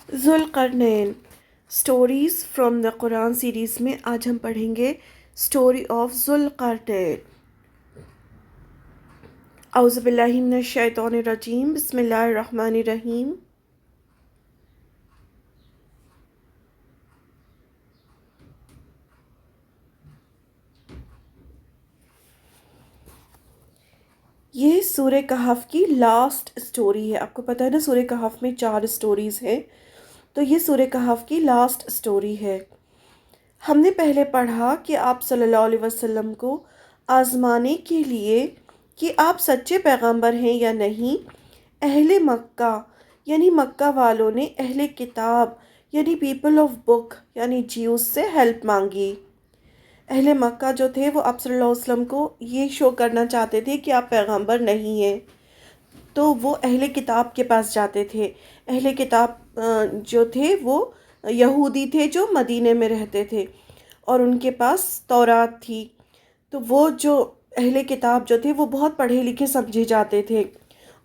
Zulqarnain stories from the Quran series میں آج ہم پڑھیں گے اسٹوری آف ذوالقرنین۔ اعوذ باللہ من الشیطان الرجیم، بسم اللہ الرحمن الرحیم۔ یہ سورہ کہف کی لاسٹ اسٹوری ہے۔ آپ کو پتہ ہے نا سورہ کہف میں 4 اسٹوریز ہیں، تو یہ سورہ کہف کی لاسٹ اسٹوری ہے۔ ہم نے پہلے پڑھا کہ آپ صلی اللہ علیہ وسلم کو آزمانے کے لیے کہ آپ سچے پیغمبر ہیں یا نہیں، اہل مکہ یعنی مکہ والوں نے اہل کتاب یعنی پیپل آف بک یعنی جیوز سے ہیلپ مانگی۔ اہل مکہ جو تھے وہ آپ صلی اللہ علیہ وسلم کو یہ شو کرنا چاہتے تھے کہ آپ پیغمبر نہیں ہیں، تو وہ اہل کتاب کے پاس جاتے تھے۔ اہل کتاب جو تھے وہ یہودی تھے جو مدینے میں رہتے تھے اور ان کے پاس تورات تھی، تو وہ جو اہل کتاب جو تھے وہ بہت پڑھے لکھے سمجھے جاتے تھے،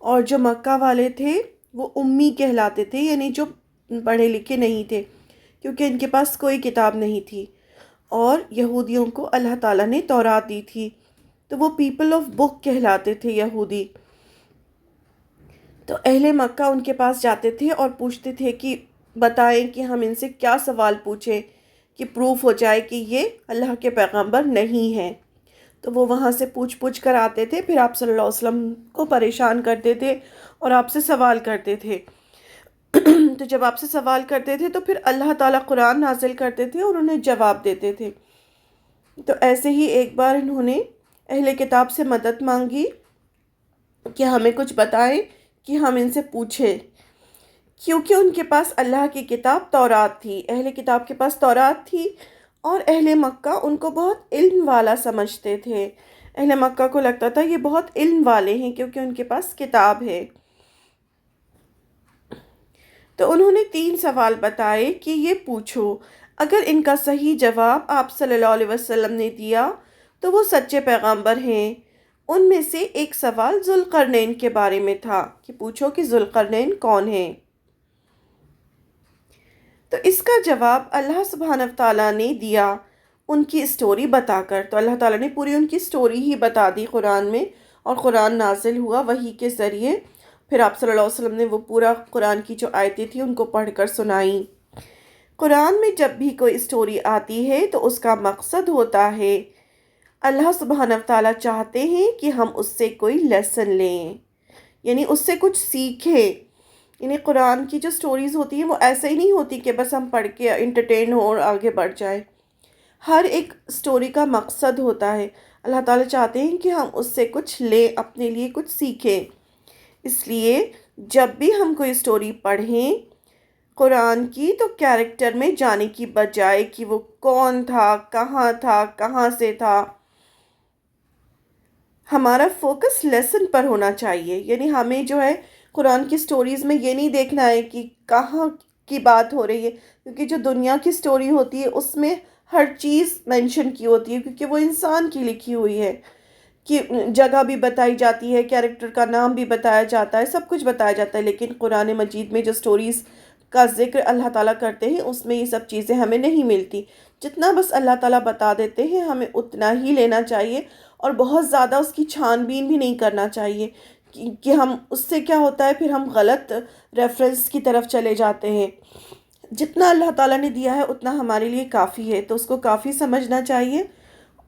اور جو مکہ والے تھے وہ امی کہلاتے تھے، یعنی جو پڑھے لکھے نہیں تھے کیونکہ ان کے پاس کوئی کتاب نہیں تھی، اور یہودیوں کو اللہ تعالیٰ نے تورات دی تھی، تو وہ پیپل آف بک کہلاتے تھے یہودی۔ تو اہل مکہ ان کے پاس جاتے تھے اور پوچھتے تھے کہ بتائیں کہ ہم ان سے کیا سوال پوچھیں کہ پروف ہو جائے کہ یہ اللہ کے پیغمبر نہیں ہیں۔ تو وہ وہاں سے پوچھ کر آتے تھے، پھر آپ صلی اللہ علیہ وسلم کو پریشان کرتے تھے اور آپ سے سوال کرتے تھے۔ تو جب آپ سے سوال کرتے تھے تو پھر اللہ تعالیٰ قرآن نازل کرتے تھے اور انہیں جواب دیتے تھے۔ تو ایسے ہی ایک بار انہوں نے اہل کتاب سے مدد مانگی کہ ہمیں کچھ بتائیں کہ ہم ان سے پوچھیں، کیونکہ ان کے پاس اللہ کی کتاب تورات تھی، اہل کتاب کے پاس تورات تھی، اور اہل مکہ ان کو بہت علم والا سمجھتے تھے۔ اہل مکہ کو لگتا تھا یہ بہت علم والے ہیں کیونکہ ان کے پاس کتاب ہے۔ تو انہوں نے 3 سوال بتائے کہ یہ پوچھو، اگر ان کا صحیح جواب آپ صلی اللہ علیہ وسلم نے دیا تو وہ سچے پیغمبر ہیں۔ ان میں سے ایک سوال ذوالقرنین کے بارے میں تھا کہ پوچھو کہ ذوالقرنین کون ہیں۔ تو اس کا جواب اللہ سبحانہ تعالیٰ نے دیا ان کی اسٹوری بتا کر۔ تو اللہ تعالیٰ نے پوری ان کی اسٹوری ہی بتا دی قرآن میں، اور قرآن نازل ہوا وحی کے ذریعے۔ پھر آپ صلی اللہ علیہ وسلم نے وہ پورا قرآن کی جو آیتیں تھیں ان کو پڑھ کر سنائیں۔ قرآن میں جب بھی کوئی اسٹوری آتی ہے تو اس کا مقصد ہوتا ہے، اللہ سبحانہ تعالیٰ چاہتے ہیں کہ ہم اس سے کوئی لیسن لیں، یعنی اس سے کچھ سیکھیں۔ یعنی قرآن کی جو سٹوریز ہوتی ہیں وہ ایسے ہی نہیں ہوتی کہ بس ہم پڑھ کے انٹرٹین ہوں اور آگے بڑھ جائیں۔ ہر ایک سٹوری کا مقصد ہوتا ہے، اللہ تعالیٰ چاہتے ہیں کہ ہم اس سے کچھ لیں، اپنے لیے کچھ سیکھیں۔ اس لیے جب بھی ہم کوئی سٹوری پڑھیں قرآن کی تو کیریکٹر میں جانے کی بجائے کہ وہ کون تھا، کہاں سے تھا، ہمارا فوکس لیسن پر ہونا چاہیے۔ یعنی ہمیں جو ہے قرآن کی سٹوریز میں یہ نہیں دیکھنا ہے کہ کہاں کی بات ہو رہی ہے، کیونکہ جو دنیا کی سٹوری ہوتی ہے اس میں ہر چیز مینشن کی ہوتی ہے، کیونکہ وہ انسان کی لکھی ہوئی ہے، کہ جگہ بھی بتائی جاتی ہے، کیریکٹر کا نام بھی بتایا جاتا ہے، سب کچھ بتایا جاتا ہے، لیکن قرآن مجید میں جو سٹوریز کا ذکر اللہ تعالیٰ کرتے ہیں اس میں یہ سب چیزیں ہمیں نہیں ملتی۔ جتنا بس اللہ تعالیٰ بتا دیتے ہیں ہمیں اتنا ہی لینا چاہیے، اور بہت زیادہ اس کی چھان بین بھی نہیں کرنا چاہیے کہ ہم اس سے کیا ہوتا ہے پھر ہم غلط ریفرنس کی طرف چلے جاتے ہیں۔ جتنا اللہ تعالیٰ نے دیا ہے اتنا ہمارے لیے کافی ہے، تو اس کو کافی سمجھنا چاہیے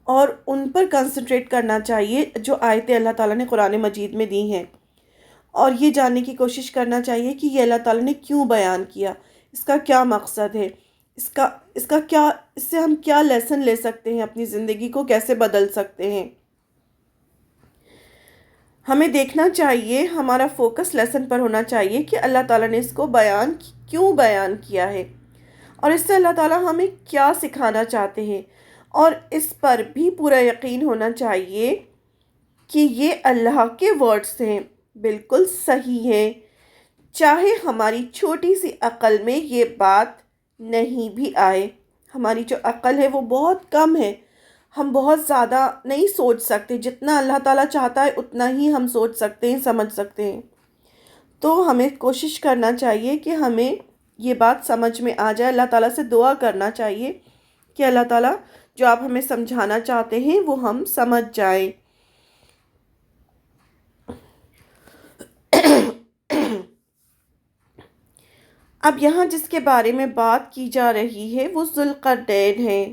اور ان پر کنسنٹریٹ کرنا چاہیے جو آیتیں اللہ تعالیٰ نے قرآن مجید میں دی ہیں، اور یہ جاننے کی کوشش کرنا چاہیے کہ یہ اللہ تعالیٰ نے کیوں بیان کیا، اس کا کیا مقصد ہے، اس سے ہم کیا لیسن لے سکتے ہیں، اپنی زندگی کو کیسے بدل سکتے ہیں۔ ہمیں دیکھنا چاہیے، ہمارا فوکس لیسن پر ہونا چاہیے کہ اللہ تعالیٰ نے اس کو کیوں بیان کیا ہے، اور اس سے اللہ تعالیٰ ہمیں کیا سکھانا چاہتے ہیں، اور اس پر بھی پورا یقین ہونا چاہیے کہ یہ اللہ کے ورڈز ہیں، بالکل صحیح ہیں، چاہے ہماری چھوٹی سی عقل میں یہ بات نہیں بھی آئے۔ ہماری جو عقل ہے وہ بہت کم ہے، ہم بہت زیادہ نہیں سوچ سکتے، جتنا اللہ تعالیٰ چاہتا ہے اتنا ہی ہم سوچ سکتے ہیں، سمجھ سکتے ہیں۔ تو ہمیں کوشش کرنا چاہیے کہ ہمیں یہ بات سمجھ میں آ جائے. اللہ تعالیٰ سے دعا کرنا چاہیے کہ اللہ تعالیٰ جو آپ ہمیں سمجھانا چاہتے ہیں وہ ہم سمجھ جائیں. اب یہاں جس کے بارے میں بات کی جا رہی ہے وہ ذوالقرنین ہے.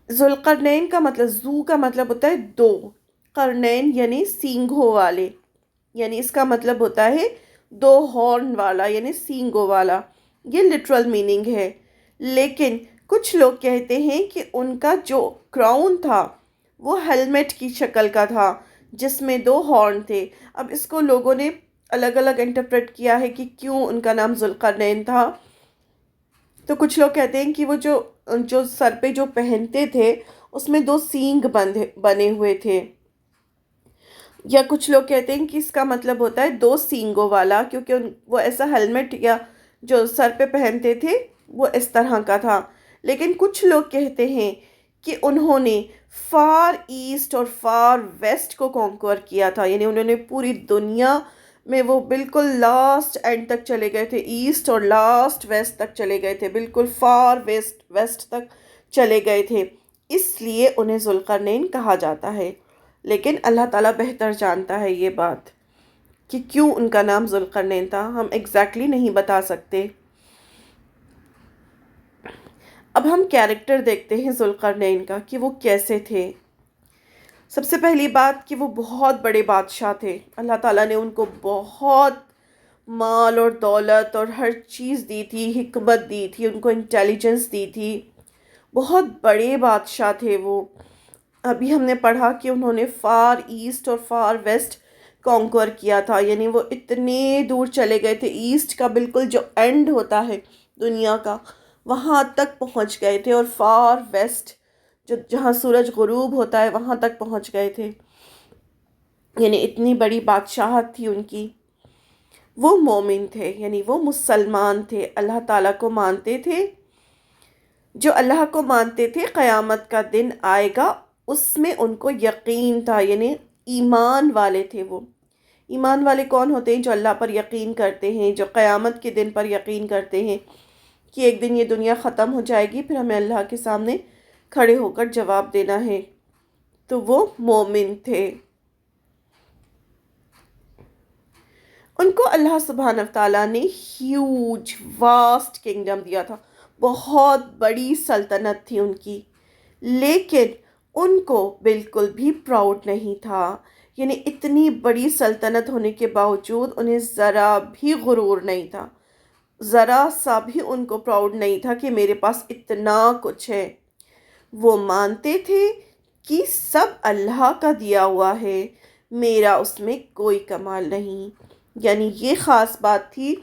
ذوالقرنین کا مطلب، ذو کا مطلب ہوتا ہے دو، قرنین یعنی سینگوں والے، یعنی اس کا مطلب ہوتا ہے دو ہارن والا، یعنی سینگوں والا. یہ لٹرل میننگ ہے. لیکن کچھ لوگ کہتے ہیں کہ ان کا جو کراؤن تھا وہ ہیلمٹ کی شکل کا تھا جس میں دو ہارن تھے. اب اس کو لوگوں نے الگ الگ انٹرپریٹ کیا ہے کہ کیوں ان کا نام ذوالقرنین تھا. تو کچھ لوگ کہتے ہیں کہ وہ جو سر پہ جو پہنتے تھے اس میں دو سینگ بنے ہوئے تھے، یا کچھ لوگ کہتے ہیں کہ اس کا مطلب ہوتا ہے دو سینگوں والا، کیونکہ وہ ایسا ہیلمٹ یا جو سر پہ پہنتے تھے وہ اس طرح کا تھا. لیکن کچھ لوگ کہتے ہیں کہ انہوں نے فار ایسٹ اور فار ویسٹ کو کانکور کیا تھا، یعنی انہوں نے پوری دنیا میں وہ بالکل لاسٹ اینڈ تک چلے گئے تھے، ایسٹ اور لاسٹ ویسٹ تک چلے گئے تھے، بالکل فار ویسٹ تک چلے گئے تھے. اس لیے انہیں ذوالقرنین کہا جاتا ہے. لیکن اللہ تعالیٰ بہتر جانتا ہے یہ بات کہ کیوں ان کا نام ذوالقرنین تھا، ہم ایگزیکٹلی نہیں بتا سکتے. اب ہم کیریکٹر دیکھتے ہیں ذوالقرنین کا کہ وہ کیسے تھے. سب سے پہلی بات کہ وہ بہت بڑے بادشاہ تھے. اللہ تعالیٰ نے ان کو بہت مال اور دولت اور ہر چیز دی تھی، حکمت دی تھی، ان کو انٹیلیجنس دی تھی. بہت بڑے بادشاہ تھے وہ. ابھی ہم نے پڑھا کہ انہوں نے فار ایسٹ اور فار ویسٹ کانکور کیا تھا، یعنی وہ اتنے دور چلے گئے تھے. ایسٹ کا بالکل جو اینڈ ہوتا ہے دنیا کا وہاں تک پہنچ گئے تھے، اور فار ویسٹ جہاں سورج غروب ہوتا ہے وہاں تک پہنچ گئے تھے. یعنی اتنی بڑی بادشاہت تھی ان کی. وہ مومن تھے، یعنی وہ مسلمان تھے، اللہ تعالیٰ کو مانتے تھے. جو اللہ کو مانتے تھے قیامت کا دن آئے گا اس میں ان کو یقین تھا، یعنی ایمان والے تھے وہ. ایمان والے کون ہوتے ہیں؟ جو اللہ پر یقین کرتے ہیں، جو قیامت کے دن پر یقین کرتے ہیں کہ ایک دن یہ دنیا ختم ہو جائے گی، پھر ہمیں اللہ کے سامنے کھڑے ہو کر جواب دینا ہے. تو وہ مومن تھے. ان کو اللہ سبحانہ تعالیٰ نے ہیوج واسٹ کنگڈم دیا تھا، بہت بڑی سلطنت تھی ان کی. لیکن ان کو بالکل بھی پراؤڈ نہیں تھا. یعنی اتنی بڑی سلطنت ہونے کے باوجود انہیں ذرا بھی غرور نہیں تھا، ذرا سا بھی ان کو پراؤڈ نہیں تھا کہ میرے پاس اتنا کچھ ہے. وہ مانتے تھے کہ سب اللہ کا دیا ہوا ہے، میرا اس میں کوئی کمال نہیں. یعنی یہ خاص بات تھی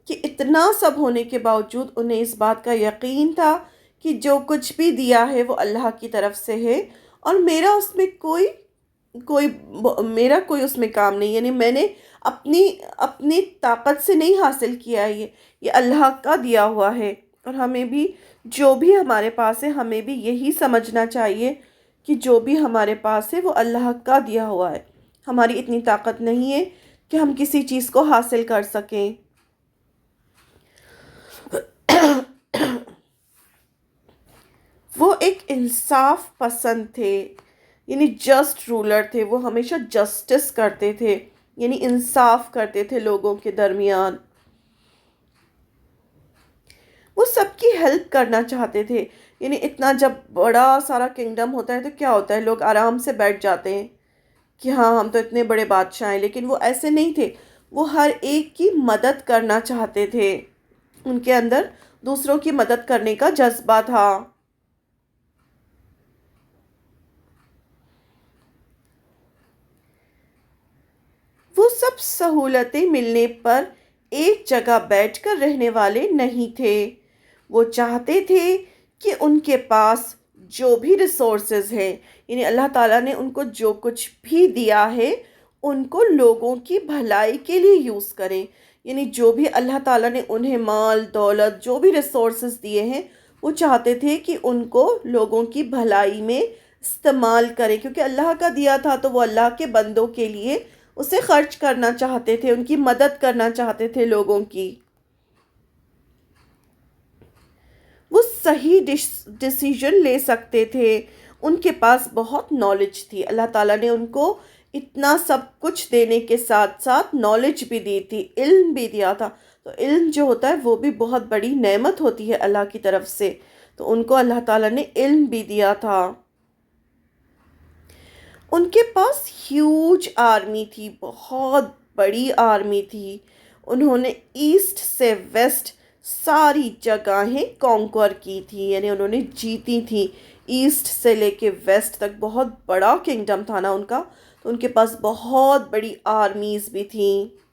کہ اتنا سب ہونے کے باوجود انہیں اس بات کا یقین تھا کہ جو کچھ بھی دیا ہے وہ اللہ کی طرف سے ہے، اور میرا اس میں میرا کوئی اس میں کام نہیں. یعنی میں نے اپنی طاقت سے نہیں حاصل کیا ہے، یہ اللہ کا دیا ہوا ہے. اور ہمیں بھی جو بھی ہمارے پاس ہے ہمیں بھی یہی سمجھنا چاہیے کہ جو بھی ہمارے پاس ہے وہ اللہ کا دیا ہوا ہے. ہماری اتنی طاقت نہیں ہے کہ ہم کسی چیز کو حاصل کر سکیں. وہ ایک انصاف پسند تھے، یعنی جسٹ رولر تھے. وہ ہمیشہ جسٹس کرتے تھے، یعنی انصاف کرتے تھے لوگوں کے درمیان. وہ سب کی ہیلپ کرنا چاہتے تھے. یعنی اتنا جب بڑا سارا کنگڈم ہوتا ہے تو کیا ہوتا ہے، لوگ آرام سے بیٹھ جاتے ہیں کہ ہاں ہم تو اتنے بڑے بادشاہ ہیں. لیکن وہ ایسے نہیں تھے، وہ ہر ایک کی مدد کرنا چاہتے تھے. ان کے اندر دوسروں کی مدد کرنے کا جذبہ تھا. وہ سب سہولتیں ملنے پر ایک جگہ بیٹھ کر رہنے والے نہیں تھے. وہ چاہتے تھے کہ ان کے پاس جو بھی ریسورسز ہیں، یعنی اللہ تعالیٰ نے ان کو جو کچھ بھی دیا ہے ان کو لوگوں کی بھلائی کے لیے یوز کریں. یعنی جو بھی اللہ تعالیٰ نے انہیں مال دولت جو بھی ریسورسز دیے ہیں وہ چاہتے تھے کہ ان کو لوگوں کی بھلائی میں استعمال کریں، کیونکہ اللہ کا دیا تھا تو وہ اللہ کے بندوں کے لیے اسے خرچ کرنا چاہتے تھے، ان کی مدد کرنا چاہتے تھے لوگوں کی. وہ صحیح ڈیسیژن لے سکتے تھے، ان کے پاس بہت نالج تھی۔ اللہ تعالیٰ نے ان کو اتنا سب کچھ دینے کے ساتھ ساتھ نالج بھی دی تھی، علم بھی دیا تھا۔ تو علم جو ہوتا ہے وہ بھی بہت بڑی نعمت ہوتی ہے اللہ کی طرف سے، تو ان کو اللہ تعالیٰ نے علم بھی دیا تھا۔ ان کے پاس ہیوج آرمی تھی، بہت بڑی آرمی تھی۔ انہوں نے ایسٹ سے ویسٹ ساری جگہیں کانکور کی تھی، یعنی انہوں نے جیتی تھی۔ ایسٹ سے لے کے ویسٹ تک بہت بڑا کنگڈم تھا نا ان کا، تو ان کے پاس بہت بڑی آرمیز بھی تھیں۔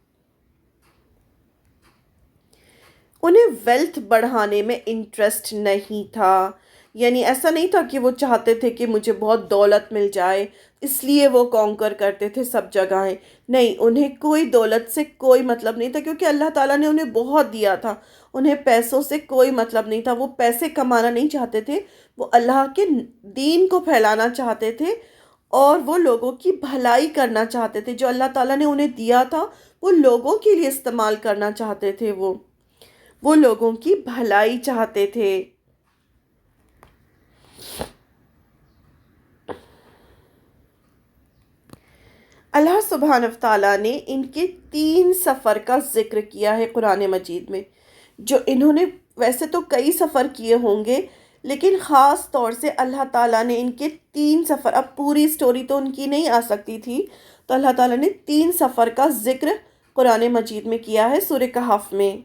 انہیں ویلتھ بڑھانے میں انٹرسٹ نہیں تھا، یعنی ایسا نہیں تھا کہ وہ چاہتے تھے کہ مجھے بہت دولت مل جائے اس لیے وہ کانکر کرتے تھے سب جگہیں۔ نہیں، انہیں کوئی دولت سے کوئی مطلب نہیں تھا، کیونکہ اللہ تعالیٰ نے انہیں بہت دیا تھا۔ انہیں پیسوں سے کوئی مطلب نہیں تھا، وہ پیسے کمانا نہیں چاہتے تھے، وہ اللہ کے دین کو پھیلانا چاہتے تھے، اور وہ لوگوں کی بھلائی کرنا چاہتے تھے۔ جو اللہ تعالیٰ نے انہیں دیا تھا وہ لوگوں کے لیے استعمال کرنا چاہتے تھے، وہ لوگوں کی بھلائی چاہتے تھے۔ اللہ سبحانہ تعالیٰ نے ان کے 3 سفر کا ذکر کیا ہے قرآن مجید میں، جو انہوں نے ویسے تو کئی سفر کیے ہوں گے، لیکن خاص طور سے اللہ تعالیٰ نے ان کے 3 سفر، اب پوری سٹوری تو ان کی نہیں آ سکتی تھی، تو اللہ تعالیٰ نے 3 سفر کا ذکر قرآن مجید میں کیا ہے سورہ کہف میں۔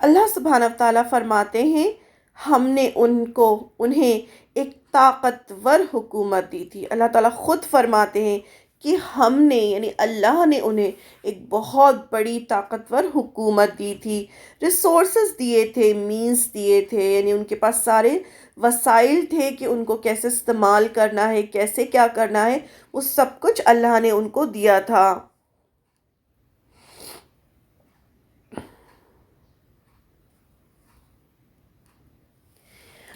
اللہ سبحانہ تعالیٰ فرماتے ہیں، ہم نے انہیں ایک طاقتور حکومت دی تھی۔ اللہ تعالیٰ خود فرماتے ہیں کہ ہم نے، یعنی اللہ نے انہیں ایک بہت بڑی طاقتور حکومت دی تھی، ریسورسز دیے تھے، مینز دیے تھے، یعنی ان کے پاس سارے وسائل تھے کہ ان کو کیسے استعمال کرنا ہے، کیسے کیا کرنا ہے، وہ سب کچھ اللہ نے ان کو دیا تھا۔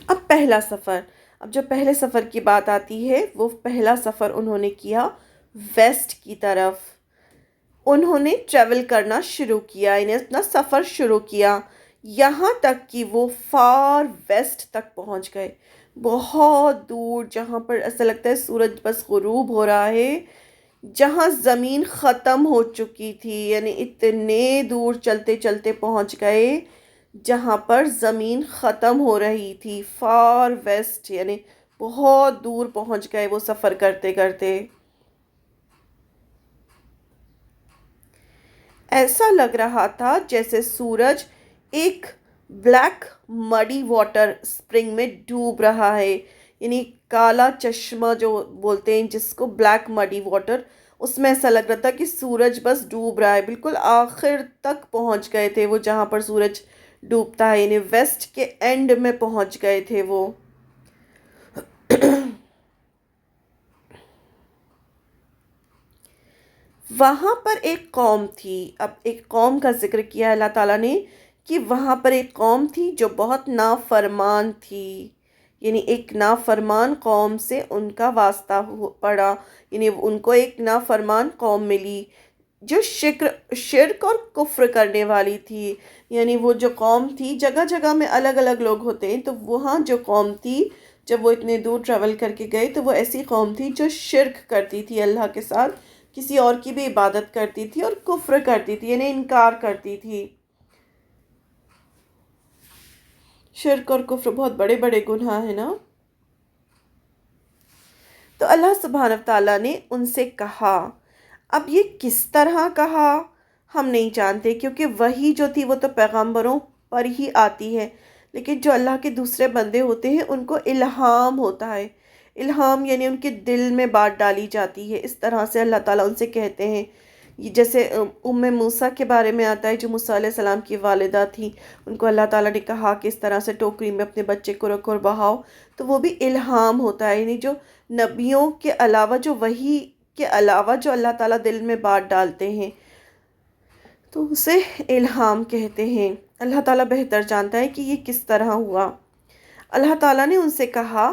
اب پہلا سفر، اب جو پہلے سفر کی بات آتی ہے، وہ پہلا سفر انہوں نے کیا ویسٹ کی طرف۔ انہوں نے ٹریول کرنا شروع کیا، انہیں اپنا سفر شروع کیا، یہاں تک کہ وہ فار ویسٹ تک پہنچ گئے، بہت دور، جہاں پر ایسا لگتا ہے سورج بس غروب ہو رہا ہے، جہاں زمین ختم ہو چکی تھی، یعنی اتنے دور چلتے چلتے پہنچ گئے جہاں پر زمین ختم ہو رہی تھی۔ فار ویسٹ یعنی بہت دور پہنچ گئے وہ سفر کرتے کرتے۔ ایسا لگ رہا تھا جیسے سورج ایک بلیک مڈی واٹر اسپرنگ میں ڈوب رہا ہے، یعنی کالا چشمہ جو بولتے ہیں جس کو، بلیک مڈی واٹر، اس میں ایسا لگ رہا تھا کہ سورج بس ڈوب رہا ہے۔ بالکل آخر تک پہنچ گئے تھے وہ جہاں پر سورج ڈوبتا ہے، یعنی ویسٹ کے اینڈ میں پہنچ گئے تھے وہ۔ وہاں پر ایک قوم تھی، اب ایک قوم کا ذکر کیا اللہ تعالیٰ نے کہ وہاں پر ایک قوم تھی جو بہت نافرمان تھی، یعنی ایک نافرمان قوم سے ان کا واسطہ پڑا، یعنی ان کو ایک نافرمان قوم ملی جو شرک اور کفر کرنے والی تھی۔ یعنی وہ جو قوم تھی، جگہ جگہ میں الگ الگ لوگ ہوتے ہیں، تو وہاں جو قوم تھی، جب وہ اتنے دور ٹریول کر کے گئے تو وہ ایسی قوم تھی جو شرک کرتی تھی اللہ کے ساتھ، کسی اور کی بھی عبادت کرتی تھی، اور کفر کرتی تھی، یعنی انکار کرتی تھی۔ شرک اور کفر بہت بڑے بڑے گناہ ہیں نا۔ تو اللہ سبحانہ تعالیٰ نے ان سے کہا، اب یہ کس طرح کہا ہم نہیں جانتے، کیونکہ وحی جو تھی وہ تو پیغمبروں پر ہی آتی ہے، لیکن جو اللہ کے دوسرے بندے ہوتے ہیں ان کو الہام ہوتا ہے۔ الہام یعنی ان کے دل میں بات ڈالی جاتی ہے، اس طرح سے اللہ تعالیٰ ان سے کہتے ہیں۔ جیسے موسیٰ کے بارے میں آتا ہے، جو موسیٰ علیہ السلام کی والدہ تھی، ان کو اللہ تعالیٰ نے کہا کہ اس طرح سے ٹوکری میں اپنے بچے کو رکھو اور بہاؤ، تو وہ بھی الہام ہوتا ہے، یعنی جو نبیوں کے علاوہ، جو وحی کے علاوہ جو اللہ تعالیٰ دل میں بات ڈالتے ہیں تو اسے الہام کہتے ہیں۔ اللہ تعالیٰ بہتر جانتا ہے کہ یہ کس طرح ہوا۔ اللہ تعالیٰ نے ان سے کہا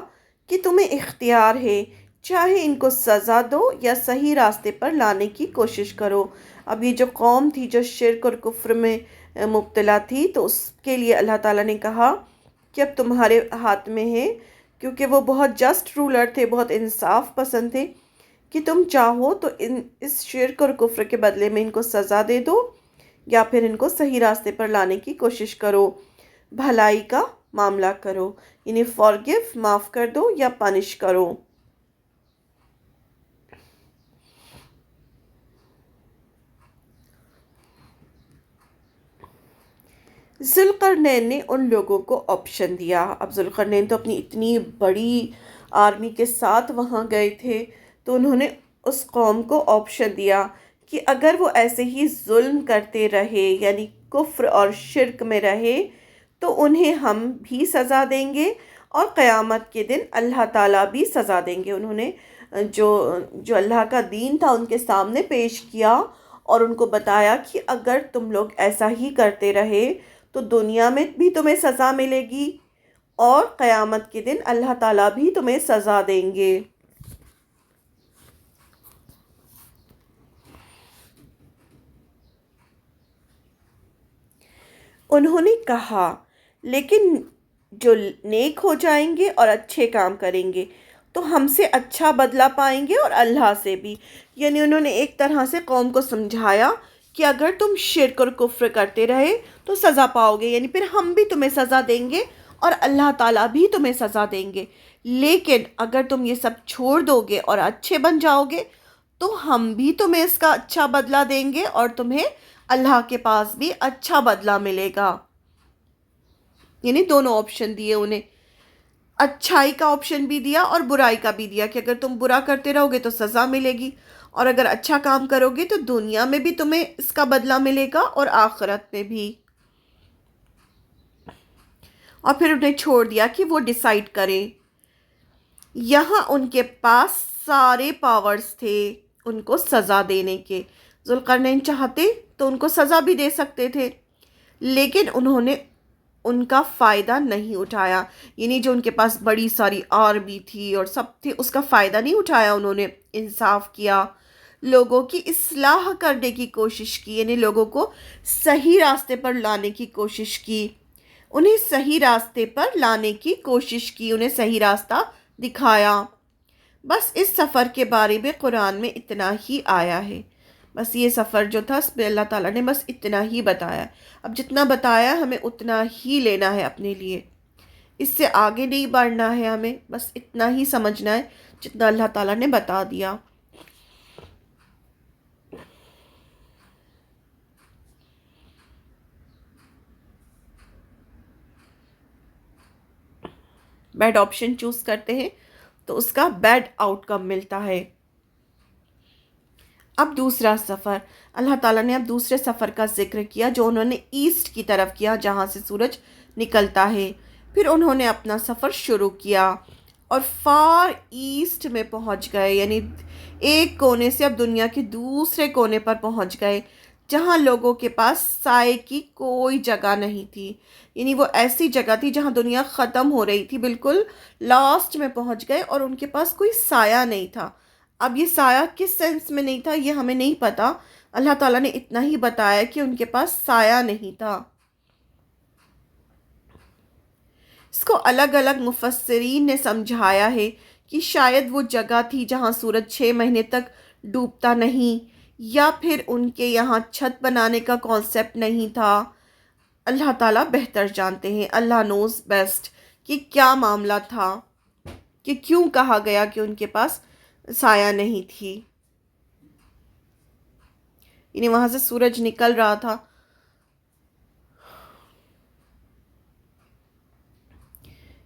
کہ تمہیں اختیار ہے، چاہے ان کو سزا دو یا صحیح راستے پر لانے کی کوشش کرو۔ اب یہ جو قوم تھی جو شرک اور کفر میں مبتلا تھی، تو اس کے لیے اللہ تعالیٰ نے کہا کہ اب تمہارے ہاتھ میں ہے، کیونکہ وہ بہت جسٹ رولر تھے، بہت انصاف پسند تھے، کہ تم چاہو تو اس شرک اور کفر کے بدلے میں ان کو سزا دے دو، یا پھر ان کو صحیح راستے پر لانے کی کوشش کرو، بھلائی کا معاملہ کرو، یعنی فارگیو، معاف کر دو یا پنش کرو۔ ذوالقرنین نے ان لوگوں کو آپشن دیا۔ اب ذوالقرنین تو اپنی اتنی بڑی آرمی کے ساتھ وہاں گئے تھے، تو انہوں نے اس قوم کو آپشن دیا کہ اگر وہ ایسے ہی ظلم کرتے رہے، یعنی کفر اور شرک میں رہے، تو انہیں ہم بھی سزا دیں گے، اور قیامت کے دن اللہ تعالیٰ بھی سزا دیں گے۔ انہوں نے جو جو اللہ کا دین تھا ان کے سامنے پیش کیا، اور ان کو بتایا کہ اگر تم لوگ ایسا ہی کرتے رہے تو دنیا میں بھی تمہیں سزا ملے گی، اور قیامت کے دن اللہ تعالیٰ بھی تمہیں سزا دیں گے۔ انہوں نے کہا، لیکن جو نیک ہو جائیں گے اور اچھے کام کریں گے تو ہم سے اچھا بدلہ پائیں گے، اور اللہ سے بھی۔ یعنی انہوں نے ایک طرح سے قوم کو سمجھایا کہ اگر تم شرک اور کفر کرتے رہے تو سزا پاؤ گے، یعنی پھر ہم بھی تمہیں سزا دیں گے اور اللہ تعالیٰ بھی تمہیں سزا دیں گے، لیکن اگر تم یہ سب چھوڑ دو گے اور اچھے بن جاؤ گے تو ہم بھی تمہیں اس کا اچھا بدلہ دیں گے، اور تمہیں اللہ کے پاس بھی اچھا بدلہ ملے گا۔ یعنی دونوں آپشن دیے انہیں، اچھائی کا آپشن بھی دیا اور برائی کا بھی دیا، کہ اگر تم برا کرتے رہو گے تو سزا ملے گی، اور اگر اچھا کام کرو گے تو دنیا میں بھی تمہیں اس کا بدلہ ملے گا اور آخرت میں بھی۔ اور پھر انہیں چھوڑ دیا کہ وہ ڈیسائیڈ کریں۔ یہاں ان کے پاس سارے پاورز تھے ان کو سزا دینے کے۔ ذوالقرنین چاہتے تو ان کو سزا بھی دے سکتے تھے، لیکن انہوں نے ان کا فائدہ نہیں اٹھایا، یعنی جو ان کے پاس بڑی ساری آرمی تھی اور سب تھی، اس کا فائدہ نہیں اٹھایا انہوں نے، انصاف کیا، لوگوں کی اصلاح کرنے کی کوشش کی، یعنی لوگوں کو صحیح راستے پر لانے کی کوشش کی، انہیں صحیح راستے پر لانے کی کوشش کی، انہیں صحیح راستہ دکھایا۔ بس اس سفر کے بارے میں قرآن میں اتنا ہی آیا ہے۔ بس یہ سفر جو تھا اس میں اللہ تعالیٰ نے بس اتنا ہی بتایا۔ اب جتنا بتایا ہمیں اتنا ہی لینا ہے اپنے لیے، اس سے آگے نہیں بڑھنا ہے، ہمیں بس اتنا ہی سمجھنا ہے جتنا اللہ تعالیٰ نے بتا دیا۔ بیڈ آپشن چوز کرتے ہیں تو اس کا بیڈ آؤٹ کم ملتا ہے۔ اب دوسرا سفر، اللہ تعالیٰ نے اب دوسرے سفر کا ذکر کیا جو انہوں نے ایسٹ کی طرف کیا، جہاں سے سورج نکلتا ہے۔ پھر انہوں نے اپنا سفر شروع کیا اور فار ایسٹ میں پہنچ گئے، یعنی ایک کونے سے اب دنیا کے دوسرے کونے پر پہنچ گئے، جہاں لوگوں کے پاس سائے کی کوئی جگہ نہیں تھی، یعنی وہ ایسی جگہ تھی جہاں دنیا ختم ہو رہی تھی، بالکل لاسٹ میں پہنچ گئے اور ان کے پاس کوئی سایہ نہیں تھا۔ اب یہ سایہ کس سینس میں نہیں تھا یہ ہمیں نہیں پتا، اللہ تعالیٰ نے اتنا ہی بتایا کہ ان کے پاس سایہ نہیں تھا۔ اس کو الگ الگ مفسرین نے سمجھایا ہے کہ شاید وہ جگہ تھی جہاں سورج 6 مہینے تک ڈوبتا نہیں، یا پھر ان کے یہاں چھت بنانے کا کانسیپٹ نہیں تھا۔ اللہ تعالیٰ بہتر جانتے ہیں، اللہ نوز بیسٹ کہ کیا معاملہ تھا، کہ کیوں کہا گیا کہ ان کے پاس سایہ نہیں تھی۔ یعنی وہاں سے سورج نکل رہا تھا۔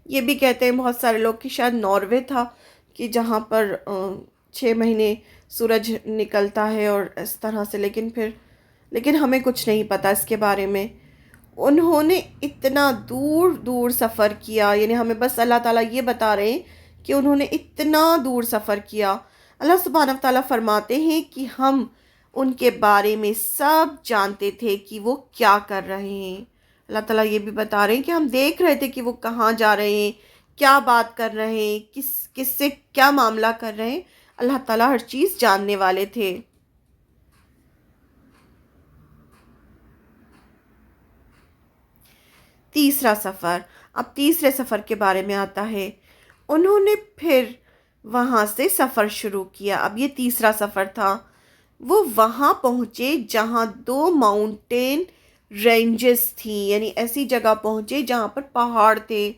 یہ بھی کہتے ہیں بہت سارے لوگ کہ شاید ناروے تھا، کہ جہاں پر 6 مہینے سورج نکلتا ہے اور اس طرح سے، لیکن ہمیں کچھ نہیں پتا اس کے بارے میں۔ انہوں نے اتنا دور دور سفر کیا، یعنی ہمیں بس اللہ تعالیٰ یہ بتا رہے ہیں کہ انہوں نے اتنا دور سفر کیا۔ اللہ سبحانہ و تعالیٰ فرماتے ہیں کہ ہم ان کے بارے میں سب جانتے تھے کہ وہ کیا کر رہے ہیں۔ اللہ تعالیٰ یہ بھی بتا رہے ہیں کہ ہم دیکھ رہے تھے کہ وہ کہاں جا رہے ہیں، کیا بات کر رہے ہیں، کس سے کیا معاملہ کر رہے ہیں۔ اللہ تعالیٰ ہر چیز جاننے والے تھے۔ تیسرا سفر، اب تیسرے سفر کے بارے میں آتا ہے۔ انہوں نے پھر وہاں سے سفر شروع کیا۔ اب یہ تیسرا سفر تھا۔ وہ وہاں پہنچے جہاں 2 ماؤنٹین رینجز تھیں، یعنی ایسی جگہ پہنچے جہاں پر پہاڑ تھے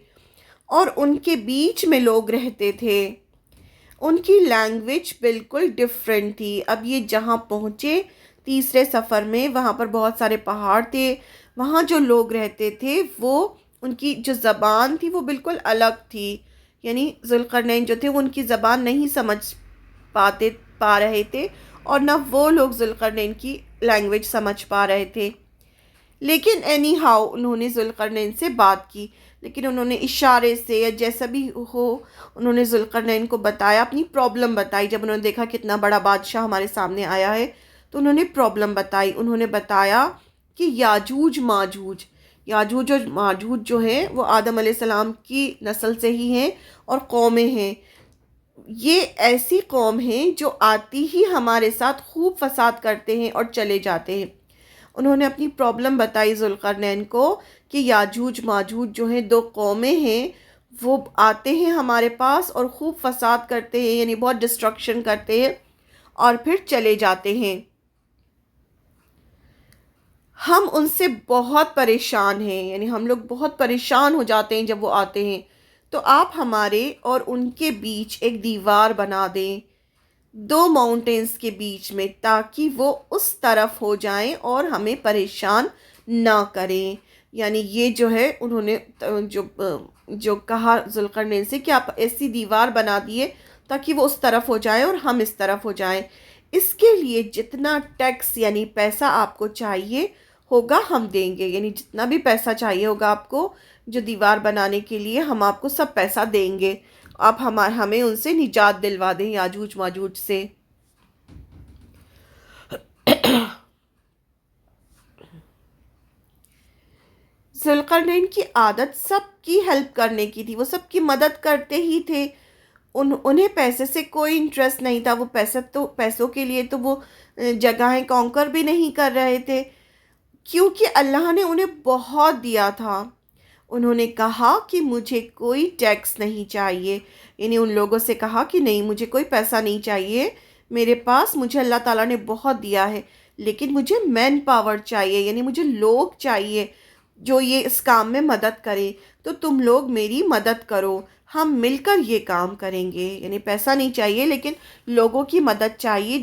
اور ان کے بیچ میں لوگ رہتے تھے۔ ان کی لینگویج بالکل ڈیفرنٹ تھی۔ اب یہ جہاں پہنچے تیسرے سفر میں، وہاں پر بہت سارے پہاڑ تھے، وہاں جو لوگ رہتے تھے وہ ان کی جو زبان تھی وہ بالکل الگ تھی، یعنی ذوالقرنین جو تھے وہ ان کی زبان نہیں سمجھ پا رہے تھے اور نہ وہ لوگ ذوالقرنین کی لینگویج سمجھ پا رہے تھے۔ لیکن اینی ہاؤ انہوں نے ذوالقرنین سے بات کی، لیکن انہوں نے اشارے سے یا جیسا بھی ہو انہوں نے ذوالقرنین کو بتایا، اپنی پرابلم بتائی۔ جب انہوں نے دیکھا کتنا بڑا بادشاہ ہمارے سامنے آیا ہے تو انہوں نے پرابلم بتائی۔ انہوں نے بتایا کہ یاجوج اور ماجوج جو ہیں وہ آدم علیہ السلام کی نسل سے ہی ہیں اور قومیں ہیں۔ یہ ایسی قوم ہیں جو آتی ہی ہمارے ساتھ خوب فساد کرتے ہیں اور چلے جاتے ہیں۔ انہوں نے اپنی پرابلم بتائی ذوالقرنین کو کہ یاجوج ماجوج جو ہیں 2 قومیں ہیں، وہ آتے ہیں ہمارے پاس اور خوب فساد کرتے ہیں، یعنی بہت ڈسٹرکشن کرتے ہیں اور پھر چلے جاتے ہیں۔ ہم ان سے بہت پریشان ہیں، یعنی ہم لوگ بہت پریشان ہو جاتے ہیں جب وہ آتے ہیں، تو آپ ہمارے اور ان کے بیچ ایک دیوار بنا دیں 2 ماؤنٹینز کے بیچ میں، تاکہ وہ اس طرف ہو جائیں اور ہمیں پریشان نہ کریں۔ یعنی یہ جو ہے انہوں نے جو کہا ذوالقرنین سے کہ آپ ایسی دیوار بنا دیے تاکہ وہ اس طرف ہو جائیں اور ہم اس طرف ہو جائیں۔ اس کے لیے جتنا ٹیکس یعنی پیسہ آپ کو چاہیے ہوگا ہم دیں گے، یعنی جتنا بھی پیسہ چاہیے ہوگا آپ کو جو دیوار بنانے کے لیے ہم آپ کو سب پیسہ دیں گے۔ آپ ہمیں ان سے نجات دلوا دیں، یاجوج ماجوج سے۔ ذوالقرنین کی عادت سب کی ہیلپ کرنے کی تھی، وہ سب کی مدد کرتے ہی تھے۔ انہیں پیسے سے کوئی انٹرسٹ نہیں تھا، وہ پیسوں کے لیے تو وہ جگہیں کانکر بھی نہیں کر رہے تھے، کیونکہ اللہ نے انہیں بہت دیا تھا۔ انہوں نے کہا کہ مجھے کوئی ٹیکس نہیں چاہیے، یعنی ان لوگوں سے کہا کہ نہیں مجھے کوئی پیسہ نہیں چاہیے، میرے پاس مجھے اللہ تعالیٰ نے بہت دیا ہے، لیکن مجھے مین پاور چاہیے، یعنی مجھے لوگ چاہیے جو یہ اس کام میں مدد کرے، تو تم لوگ میری مدد کرو، ہم مل کر یہ کام کریں گے۔ یعنی پیسہ نہیں چاہیے لیکن لوگوں کی مدد چاہیے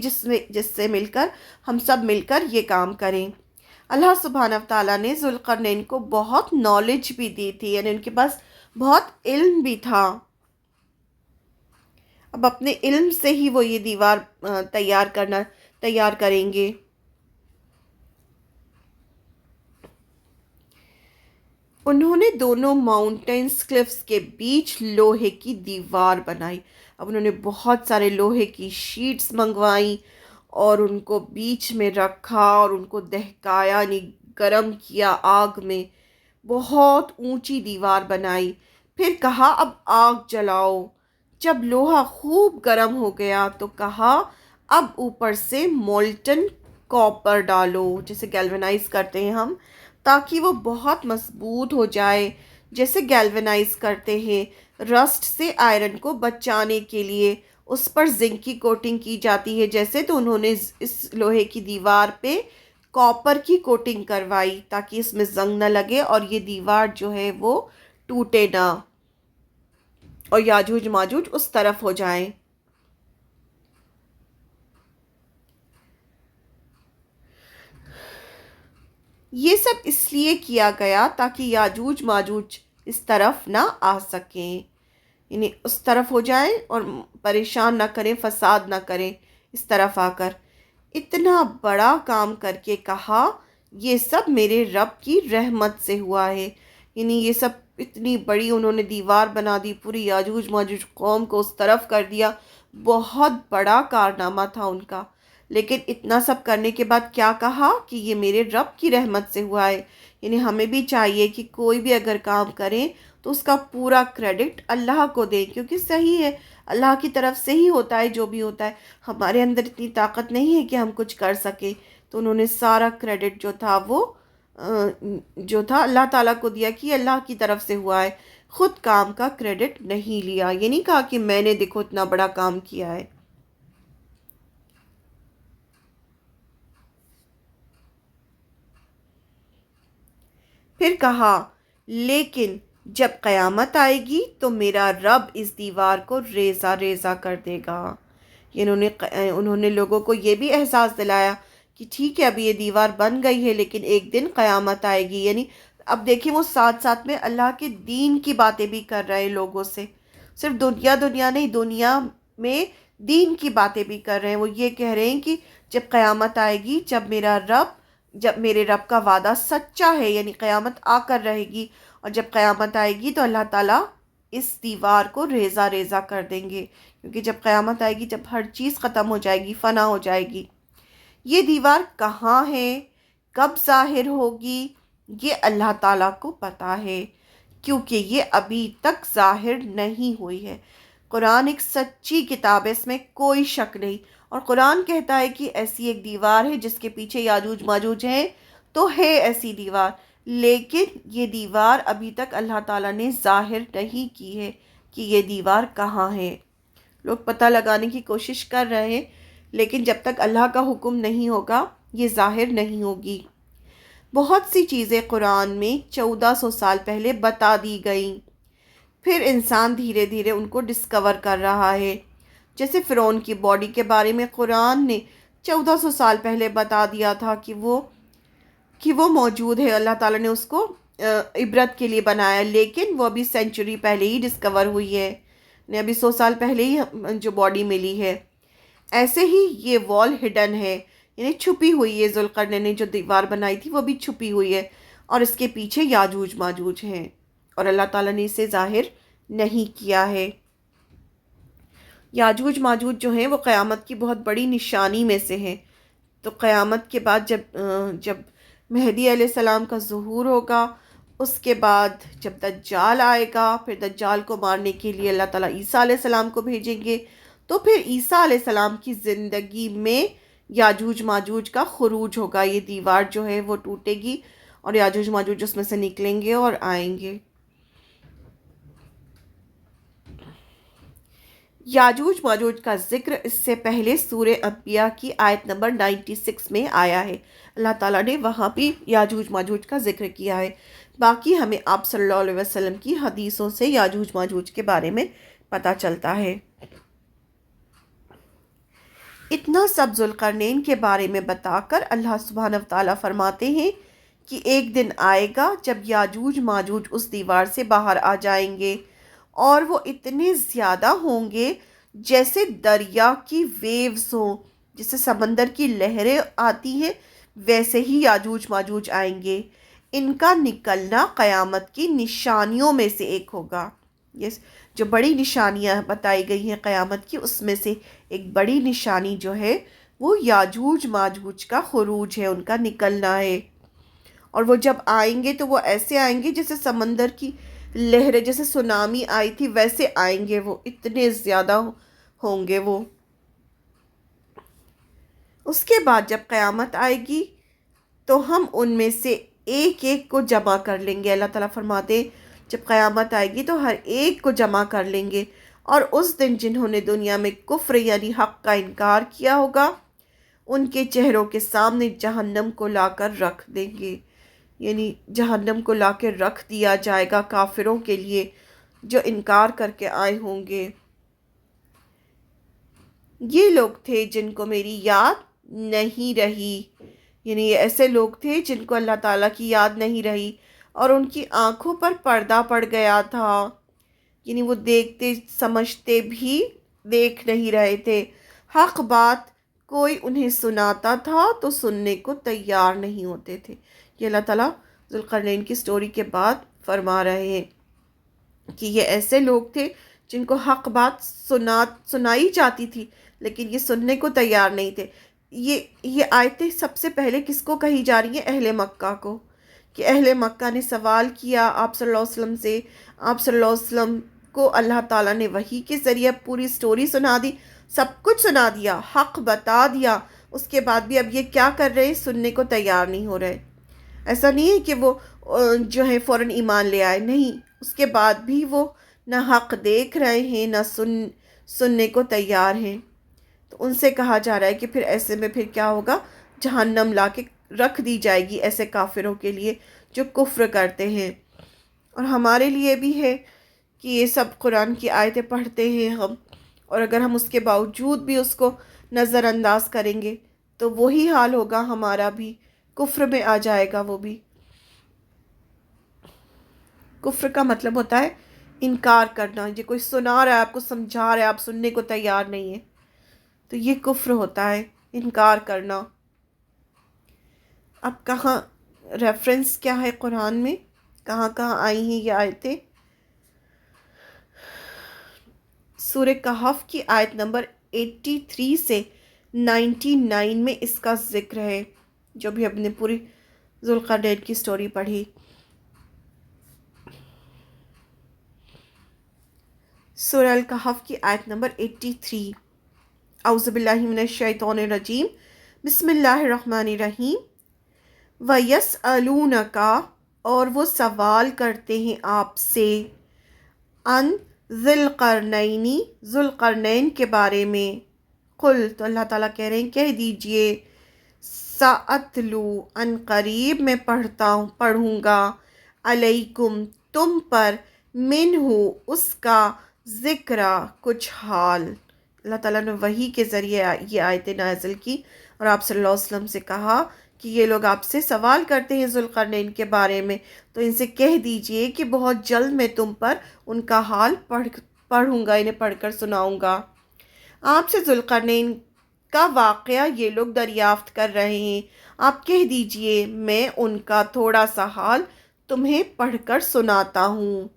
جس سے مل کر ہم سب مل کر یہ کام کریں۔ اللہ سبحانہ وتعالیٰ نے ذوالقرنین کو بہت نالج بھی دی تھی، یعنی ان کے پاس بہت علم بھی تھا۔ اب اپنے علم سے ہی وہ یہ دیوار تیار کریں گے۔ انہوں نے دونوں ماؤنٹینز کلفز کے بیچ لوہے کی دیوار بنائی۔ اب انہوں نے بہت سارے لوہے کی شیٹس منگوائیں اور ان کو بیچ میں رکھا اور ان کو دہکایا، یعنی گرم کیا آگ میں، بہت اونچی دیوار بنائی۔ پھر کہا اب آگ جلاؤ۔ جب لوہا خوب گرم ہو گیا تو کہا اب اوپر سے مولٹن کاپر ڈالو، جیسے گیلونائز کرتے ہیں ہم، تاکہ وہ بہت مضبوط ہو جائے، جیسے گیلونائز کرتے ہیں رسٹ سے آئرن کو بچانے کے لیے اس پر زنک کی کوٹنگ کی جاتی ہے جیسے، تو انہوں نے اس لوہے کی دیوار پہ کاپر کی کوٹنگ کروائی تاکہ اس میں زنگ نہ لگے اور یہ دیوار جو ہے وہ ٹوٹے نہ اور یاجوج ماجوج اس طرف ہو جائیں۔ یہ سب اس لیے کیا گیا تاکہ یاجوج ماجوج اس طرف نہ آ سکیں، یعنی اس طرف ہو جائیں اور پریشان نہ کریں، فساد نہ کریں اس طرف آ کر۔ اتنا بڑا کام کر کے کہا یہ سب میرے رب کی رحمت سے ہوا ہے، یعنی یہ سب اتنی بڑی انہوں نے دیوار بنا دی، پوری یاجوج ماجوج قوم کو اس طرف کر دیا، بہت بڑا کارنامہ تھا ان کا۔ لیکن اتنا سب کرنے کے بعد کیا کہا کہ یہ میرے رب کی رحمت سے ہوا ہے، یعنی ہمیں بھی چاہیے کہ کوئی بھی اگر کام کریں تو اس کا پورا کریڈٹ اللہ کو دیں، کیونکہ صحیح ہے اللہ کی طرف سے ہی ہوتا ہے جو بھی ہوتا ہے، ہمارے اندر اتنی طاقت نہیں ہے کہ ہم کچھ کر سکیں۔ تو انہوں نے سارا کریڈٹ جو تھا وہ جو تھا اللہ تعالیٰ کو دیا کہ اللہ کی طرف سے ہوا ہے، خود کام کا کریڈٹ نہیں لیا، یہ نہیں کہا کہ میں نے دیکھو اتنا بڑا کام کیا ہے۔ پھر کہا لیکن جب قیامت آئے گی تو میرا رب اس دیوار کو ریزہ ریزہ کر دے گا۔ انہوں نے لوگوں کو یہ بھی احساس دلایا کہ ٹھیک ہے ابھی یہ دیوار بن گئی ہے لیکن ایک دن قیامت آئے گی، یعنی اب دیکھیں وہ ساتھ ساتھ میں اللہ کے دین کی باتیں بھی کر رہے ہیں لوگوں سے، صرف دنیا نہیں، دنیا میں دین کی باتیں بھی کر رہے ہیں۔ وہ یہ کہہ رہے ہیں کہ جب قیامت آئے گی، جب میرے رب کا وعدہ سچا ہے، یعنی قیامت آ کر رہے گی، اور جب قیامت آئے گی تو اللہ تعالیٰ اس دیوار کو ریزہ ریزہ کر دیں گے، کیونکہ جب قیامت آئے گی، جب ہر چیز ختم ہو جائے گی، فنا ہو جائے گی۔ یہ دیوار کہاں ہے، کب ظاہر ہوگی، یہ اللہ تعالیٰ کو پتہ ہے، کیونکہ یہ ابھی تک ظاہر نہیں ہوئی ہے۔ قرآن ایک سچی کتاب ہے، اس میں کوئی شک نہیں، اور قرآن کہتا ہے کہ ایسی ایک دیوار ہے جس کے پیچھے یاجوج ماجوج ہیں، تو ہے ایسی دیوار، لیکن یہ دیوار ابھی تک اللہ تعالیٰ نے ظاہر نہیں کی ہے کہ یہ دیوار کہاں ہے۔ لوگ پتہ لگانے کی کوشش کر رہے ہیں، لیکن جب تک اللہ کا حکم نہیں ہوگا یہ ظاہر نہیں ہوگی۔ بہت سی چیزیں قرآن میں 1400 سال پہلے بتا دی گئیں، پھر انسان دھیرے دھیرے ان کو ڈسکور کر رہا ہے۔ جیسے فرعون کی باڈی کے بارے میں قرآن نے 1400 سال پہلے بتا دیا تھا کہ وہ موجود ہے، اللہ تعالیٰ نے اس کو عبرت کے لیے بنایا، لیکن وہ ابھی سینچری پہلے ہی ڈسکور ہوئی ہے، نے ابھی 100 سال پہلے ہی جو باڈی ملی ہے۔ ایسے ہی یہ وال ہڈن ہے، یعنی چھپی ہوئی ہے، ذوالقرنین نے جو دیوار بنائی تھی وہ بھی چھپی ہوئی ہے، اور اس کے پیچھے یاجوج ماجوج ہیں، اور اللہ تعالیٰ نے اسے ظاہر نہیں کیا ہے۔ یاجوج ماجوج جو ہیں وہ قیامت کی بہت بڑی نشانی میں سے ہیں۔ تو قیامت کے بعد جب مہدی علیہ السلام کا ظہور ہوگا، اس کے بعد جب دجال آئے گا، پھر دجال کو مارنے کے لیے اللہ تعالیٰ عیسیٰ علیہ السلام کو بھیجیں گے، تو پھر عیسیٰ علیہ السلام کی زندگی میں یاجوج ماجوج کا خروج ہوگا، یہ دیوار جو ہے وہ ٹوٹے گی اور یاجوج ماجوج اس میں سے نکلیں گے اور آئیں گے۔ یاجوج ماجوج کا ذکر اس سے پہلے سورہ انبیاء کی آیت نمبر 96 میں آیا ہے، اللہ تعالیٰ نے وہاں بھی یاجوج ماجوج کا ذکر کیا ہے۔ باقی ہمیں آپ صلی اللہ علیہ وسلم کی حدیثوں سے یاجوج ماجوج کے بارے میں پتہ چلتا ہے۔ اتنا سب ذوالقرنین کے بارے میں بتا کر اللہ سبحانہ وتعالیٰ فرماتے ہیں کہ ایک دن آئے گا جب یاجوج ماجوج اس دیوار سے باہر آ جائیں گے، اور وہ اتنے زیادہ ہوں گے جیسے دریا کی ویوز ہوں، جیسے سمندر کی لہریں آتی ہیں ویسے ہی یاجوج ماجوج آئیں گے۔ ان کا نکلنا قیامت کی نشانیوں میں سے ایک ہوگا۔ جو بڑی نشانیاں بتائی گئی ہیں قیامت کی، اس میں سے ایک بڑی نشانی جو ہے وہ یاجوج ماجوج کا خروج ہے، ان کا نکلنا ہے۔ اور وہ جب آئیں گے تو وہ ایسے آئیں گے جیسے سمندر کی لہریں، جیسے سونامی آئی تھی ویسے آئیں گے، وہ اتنے زیادہ ہوں گے وہ۔ اس کے بعد جب قیامت آئے گی تو ہم ان میں سے ایک ایک کو جمع کر لیں گے۔ اللہ تعالیٰ فرماتے ہیں جب قیامت آئے گی تو ہر ایک کو جمع کر لیں گے، اور اس دن جنہوں نے دنیا میں کفر یعنی حق کا انکار کیا ہوگا، ان کے چہروں کے سامنے جہنم کو لا کر رکھ دیں گے، یعنی جہنم کو لا کے رکھ دیا جائے گا کافروں کے لیے جو انکار کر کے آئے ہوں گے۔ یہ لوگ تھے جن کو میری یاد نہیں رہی، یعنی یہ ایسے لوگ تھے جن کو اللہ تعالیٰ کی یاد نہیں رہی، اور ان کی آنکھوں پر پردہ پڑ گیا تھا، یعنی وہ دیکھتے سمجھتے بھی دیکھ نہیں رہے تھے۔ حق بات کوئی انہیں سناتا تھا تو سننے کو تیار نہیں ہوتے تھے۔ یہ اللہ تعالیٰ ذوالقرنین کی سٹوری کے بعد فرما رہے ہیں کہ یہ ایسے لوگ تھے جن کو حق بات سنائی جاتی تھی لیکن یہ سننے کو تیار نہیں تھے۔ یہ آیتیں سب سے پہلے کس کو کہی جا رہی ہیں؟ اہل مکہ کو، کہ اہل مکہ نے سوال کیا آپ صلی اللہ علیہ وسلم سے، آپ صلی اللہ علیہ وسلم کو اللہ تعالیٰ نے وحی کے ذریعے پوری سٹوری سنا دی، سب کچھ سنا دیا، حق بتا دیا، اس کے بعد بھی اب یہ کیا کر رہے ہیں؟ سننے کو تیار نہیں ہو رہے۔ ایسا نہیں ہے کہ وہ جو ہے فوراً ایمان لے آئے، نہیں، اس کے بعد بھی وہ نہ حق دیکھ رہے ہیں، نہ سننے کو تیار ہیں۔ تو ان سے کہا جا رہا ہے کہ پھر ایسے میں پھر کیا ہوگا، جہنم لا کے رکھ دی جائے گی ایسے کافروں کے لیے جو کفر کرتے ہیں۔ اور ہمارے لیے بھی ہے کہ یہ سب قرآن کی آیتیں پڑھتے ہیں ہم، اور اگر ہم اس کے باوجود بھی اس کو نظر انداز کریں گے تو وہی حال ہوگا ہمارا بھی، کفر میں آ جائے گا وہ بھی۔ کفر کا مطلب ہوتا ہے انکار کرنا، یہ کوئی سنا رہا ہے، آپ کو سمجھا رہا ہے، آپ سننے کو تیار نہیں ہیں، تو یہ کفر ہوتا ہے، انکار کرنا۔ اب کہاں ریفرنس کیا ہے قرآن میں، کہاں کہاں آئی ہیں یہ آیتیں؟ سورہ کہف کی آیت نمبر 83 سے 99 میں اس کا ذکر ہے، جو بھی ہم نے پوری ذوالقرنین کی سٹوری پڑھی۔ سورہ الکہف کی آیت نمبر 83۔ اعوذ باللہ من الشیطان الرجیم، بسم اللہ الرحمن الرحیم۔ وَيَسْأَلُونَكَ، اور وہ سوال کرتے ہیں آپ سے، ان ذی القرنین، ذو القرنین کے بارے میں۔ قل، تو اللہ تعالیٰ کہہ رہے ہیں کہہ دیجئے، سَأَتْلُو، ان قریب میں پڑھوں گا، علیکم، تم پر، منہ، اس کا، ذکرہ، کچھ حال۔ اللہ تعالیٰ نے وحی کے ذریعے یہ آیتیں نازل کی اور آپ صلی اللہ علیہ وسلم سے کہا کہ یہ لوگ آپ سے سوال کرتے ہیں ذوالقرنین کے بارے میں، تو ان سے کہہ دیجئے کہ بہت جلد میں تم پر ان کا حال پڑھوں گا، انہیں پڑھ کر سناؤں گا۔ آپ سے ذوالقرنین کا واقعہ یہ لوگ دریافت کر رہے ہیں، آپ کہہ دیجئے میں ان کا تھوڑا سا حال تمہیں پڑھ کر سناتا ہوں۔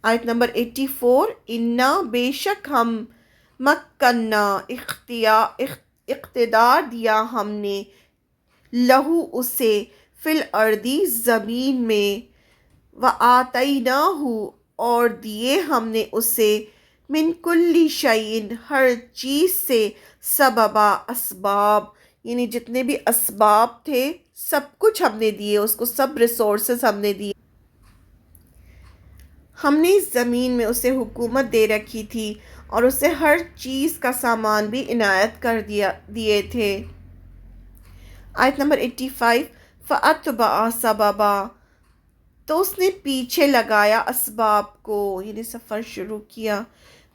آیت نمبر 84۔ انا، بے شک ہم، مکنّا، اقتدار دیا ہم نے، لہو، اسے، فی الارضی، زمین میں، وآتیناہ، اور دیے ہم نے اسے، من کل شیء، ہر چیز سے، سببا، اسباب، یعنی جتنے بھی اسباب تھے سب کچھ ہم نے دیے اس کو، سب ریسورسز ہم نے دیے۔ ہم نے اس زمین میں اسے حکومت دے رکھی تھی اور اسے ہر چیز کا سامان بھی عنایت کر دیے تھے۔ آیت نمبر 85۔ فَأَتْبَعَ سَبَبًا، تو اس نے پیچھے لگایا اسباب کو، یعنی سفر شروع کیا،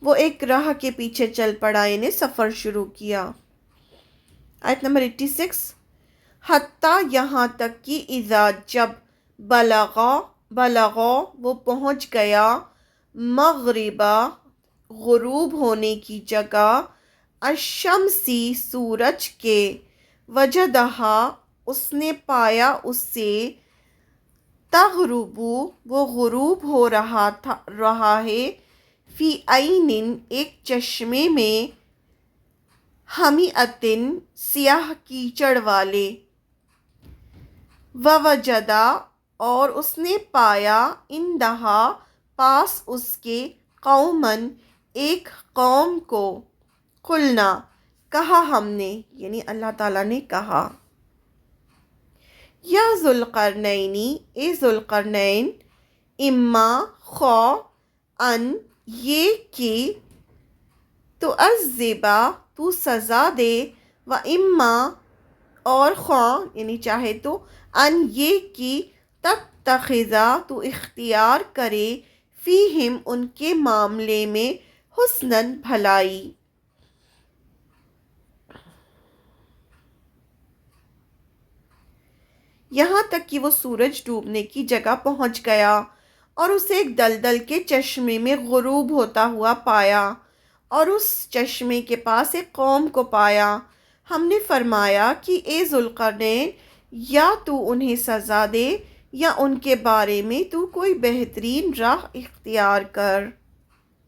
وہ ایک راہ کے پیچھے چل پڑا، یعنی سفر شروع کیا۔ آیت نمبر 86۔ حتیٰ، یہاں تک کہ، اذا، جب، بلغا، وہ پہنچ گیا، مغربا، غروب ہونے کی جگہ، الشمسی، سورج کے، وجدہا، اس نے پایا اسے، تغرب، وہ غروب ہو رہا ہے، فی عین، ایک چشمے میں، حمیئۃ، سیاہ کیچڑ والے، ووجدا، اور اس نے پایا، عندہا، پاس اس کے، قوماً، ایک قوم کو، قلنا، کہا ہم نے، یعنی اللہ تعالیٰ نے کہا، یا ذوالقرنین، اے ذوالقرنین، اما، خواہ، ان، یہ کہ، تعذبا، تو سزا دے، و اما، اور خواہ، یعنی چاہے تو، ان، یہ کہ، تتخذا، تو اختیار کرے، فیہم، ان کے معاملے میں، حسناً، بھلائی۔ یہاں تک کہ وہ سورج ڈوبنے کی جگہ پہنچ گیا اور اسے ایک دلدل کے چشمے میں غروب ہوتا ہوا پایا، اور اس چشمے کے پاس ایک قوم کو پایا۔ ہم نے فرمایا کہ اے ذوالقرنین، یا تو انہیں سزا دے یا ان کے بارے میں تو کوئی بہترین راہ اختیار کر۔